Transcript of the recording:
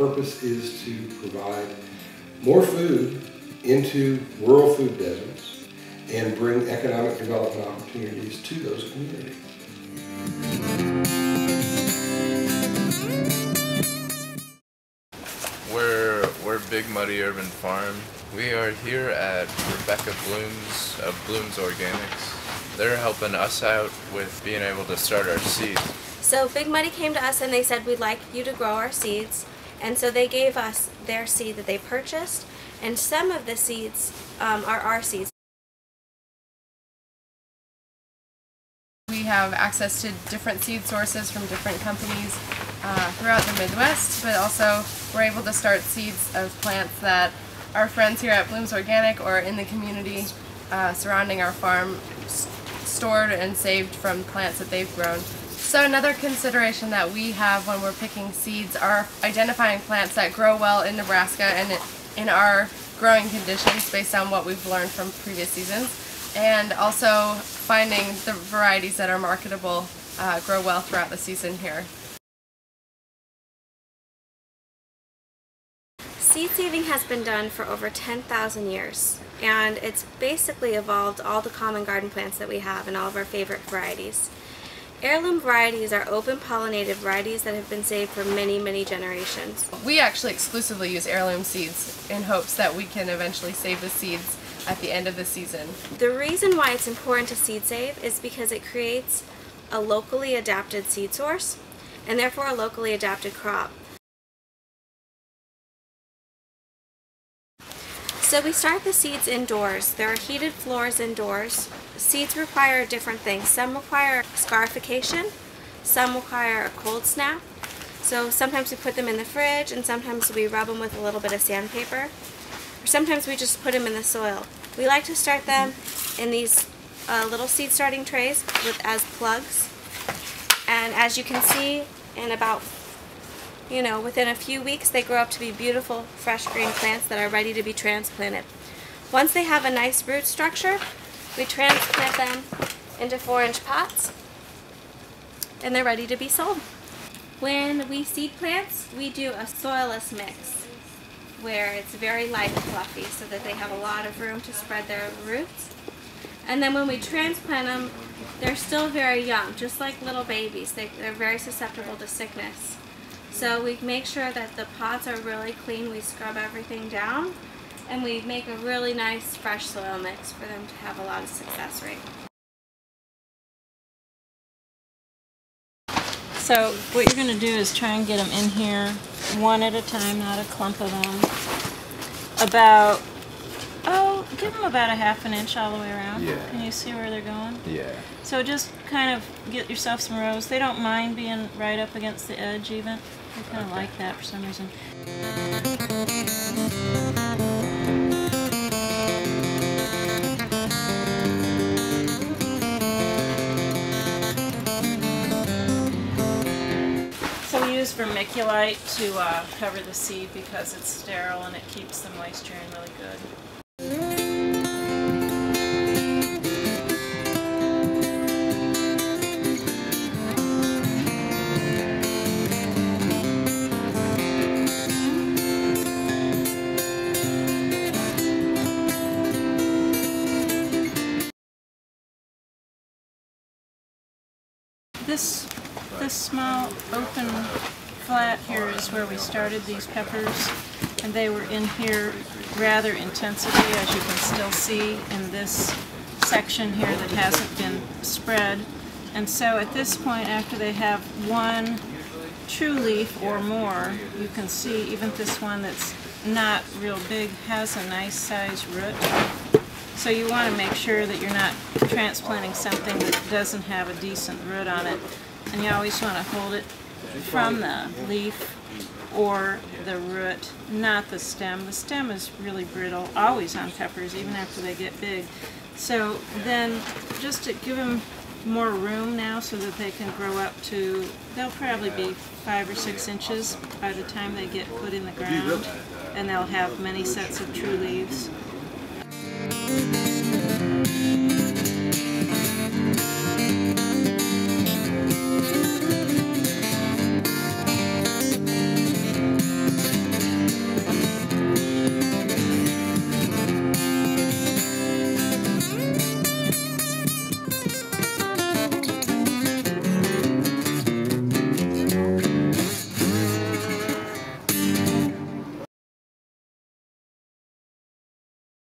purpose is to provide more food into rural food deserts and bring economic development opportunities to those communities. We're Big Muddy Urban Farm. We are here at Rebecca Bloom's of Bloom's Organics. They're helping us out with being able to start our seeds. So Big Muddy came to us and they said, we'd like you to grow our seeds. And so they gave us their seed that they purchased, and some of the seeds are our seeds. We have access to different seed sources from different companies throughout the Midwest, but also we're able to start seeds of plants that our friends here at Bloom's Organic or in the community surrounding our farm stored and saved from plants that they've grown. So another consideration that we have when we're picking seeds are identifying plants that grow well in Nebraska and in our growing conditions based on what we've learned from previous seasons, and also finding the varieties that are marketable grow well throughout the season here. Seed saving has been done for over 10,000 years, and it's basically evolved all the common garden plants that we have and all of our favorite varieties. Heirloom varieties are open pollinated varieties that have been saved for many, many generations. We actually exclusively use heirloom seeds in hopes that we can eventually save the seeds at the end of the season. The reason why it's important to seed save is because it creates a locally adapted seed source and therefore a locally adapted crop. So we start the seeds indoors. There are heated floors indoors. Seeds require different things. Some require scarification, some require a cold snap. So sometimes we put them in the fridge and sometimes we rub them with a little bit of sandpaper. Or sometimes we just put them in the soil. We like to start them in these little seed starting trays as plugs. And as you can see, in about within a few weeks they grow up to be beautiful fresh green plants that are ready to be transplanted. Once they have a nice root structure, we transplant them into 4-inch pots and they're ready to be sold. When we seed plants, we do a soilless mix where it's very light and fluffy so that they have a lot of room to spread their roots. And then when we transplant them, they're still very young, just like little babies. They're very susceptible to sickness. So we make sure that the pots are really clean, we scrub everything down, and we make a really nice fresh soil mix for them to have a lot of success rate. So what you're going to do is try and get them in here one at a time, not a clump of them. Give them about a ½ inch all the way around. Yeah. Can you see where they're going? Yeah. So just kind of get yourself some rows. They don't mind being right up against the edge even. They kind of like that for some reason. So we use vermiculite to cover the seed because it's sterile and it keeps the moisture in really good. This small open flat here is where we started these peppers, and they were in here rather intensively, as you can still see in this section here that hasn't been spread. And so at this point, after they have one true leaf or more, you can see even this one that's not real big has a nice size root. So you want to make sure that you're not transplanting something that doesn't have a decent root on it. And you always want to hold it from the leaf or the root, not the stem. The stem is really brittle, always on peppers, even after they get big. So then just to give them more room now so that they can grow up to, they'll probably be 5 or 6 inches by the time they get put in the ground, and they'll have many sets of true leaves.